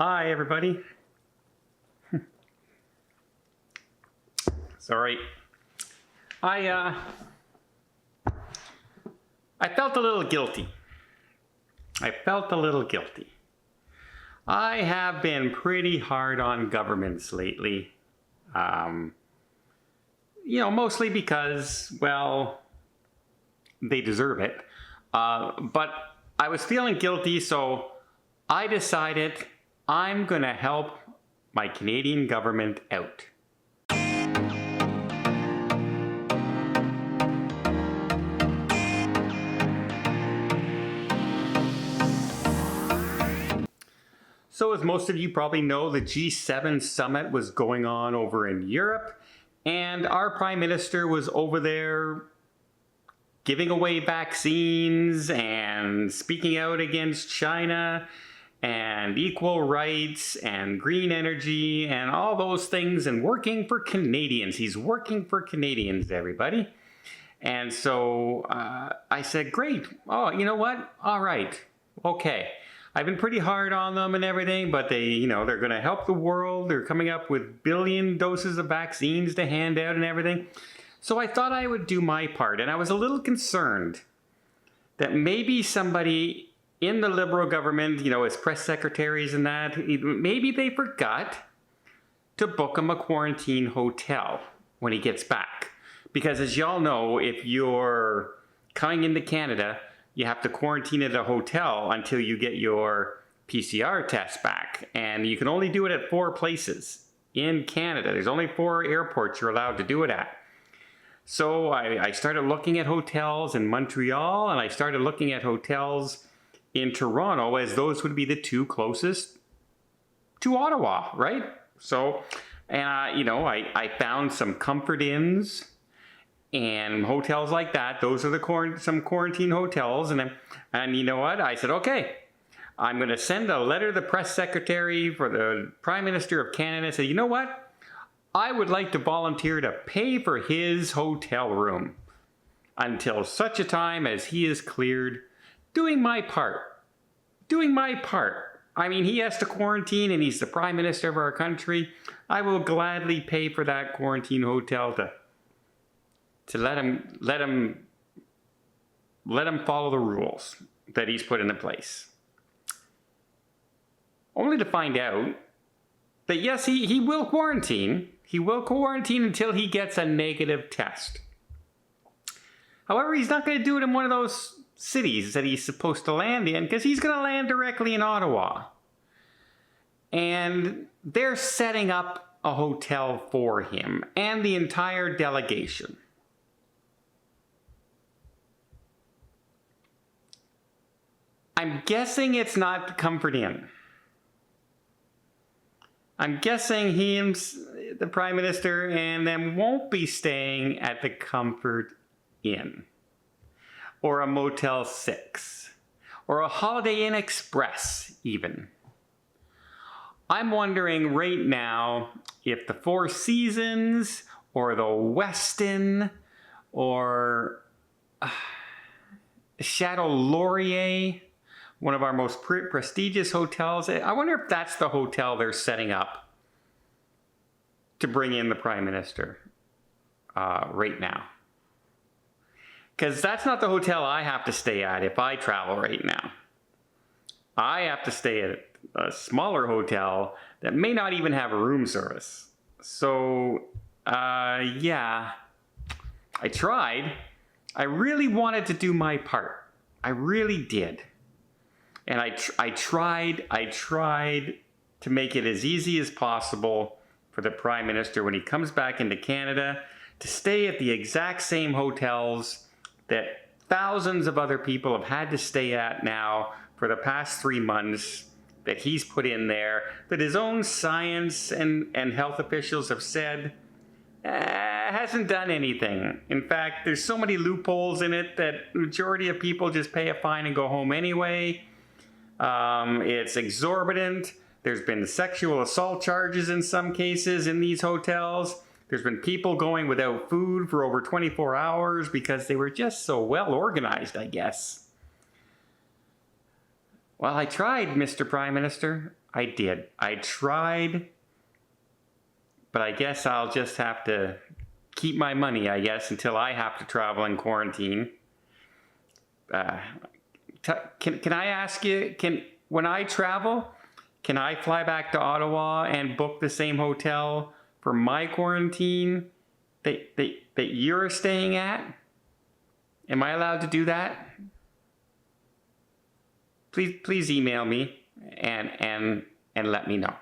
Hi, everybody. Sorry. I felt a little guilty. I have been pretty hard on governments lately. Mostly because, well, they deserve it. But I was feeling guilty, so I decided I'm gonna help my Canadian government out. So as most of you probably know, the G7 summit was going on over in Europe, and our Prime Minister was over there giving away vaccines and speaking out against China and equal rights and green energy and all those things and working for Canadians. He's working for Canadians, everybody. And so I said, great. Oh, you know what? All right. Okay. I've been pretty hard on them and everything, but they're going to help the world. They're coming up with billion doses of vaccines to hand out and everything. So I thought I would do my part, and I was a little concerned that maybe somebody in the Liberal government, as press secretaries and that, maybe they forgot to book him a quarantine hotel when he gets back. Because as y'all know, if you're coming into Canada, you have to quarantine at a hotel until you get your PCR test back. And you can only do it at 4 places in Canada. There's only 4 airports you're allowed to do it at. So I started looking at hotels in Montreal, and I started looking at hotels in Toronto, as those would be the 2 closest to Ottawa, right? So, I found some Comfort Inns and hotels like that. Those are some quarantine hotels. And you know what? I said, okay, I'm going to send a letter to the press secretary for the Prime Minister of Canada and say, you know what? I would like to volunteer to pay for his hotel room until such a time as he is cleared, doing my part. I mean, he has to quarantine and he's the Prime Minister of our country. I will gladly pay for that quarantine hotel to let him follow the rules that he's put into place. Only to find out that yes, he will quarantine. He will quarantine until he gets a negative test. However, he's not going to do it in one of those cities that he's supposed to land in, because he's going to land directly in Ottawa. And they're setting up a hotel for him and the entire delegation. I'm guessing it's not the Comfort Inn. I'm guessing he and the Prime Minister and them won't be staying at the Comfort Inn, or a Motel 6, or a Holiday Inn Express even. I'm wondering right now if the Four Seasons, or the Westin, or Chateau Laurier, one of our most prestigious hotels. I wonder if that's the hotel they're setting up to bring in the Prime Minister right now. Because that's not the hotel I have to stay at if I travel right now. I have to stay at a smaller hotel that may not even have a room service. So, yeah, I tried. I really wanted to do my part. I really did. And I tried to make it as easy as possible for the Prime Minister when he comes back into Canada to stay at the exact same hotels that thousands of other people have had to stay at now for the past 3 months that he's put in there, that his own science and health officials have said hasn't done anything. In fact, there's so many loopholes in it that the majority of people just pay a fine and go home anyway. It's exorbitant. There's been sexual assault charges in some cases in these hotels. There's been people going without food for over 24 hours because they were just so well organized, I guess. Well, I tried, Mr. Prime Minister. I did. I tried, but I guess I'll just have to keep my money, I guess, until I have to travel in quarantine. Can I ask you, when I travel, can I fly back to Ottawa and book the same hotel for my quarantine that you're staying at? Am I allowed to do that? Please email me and let me know.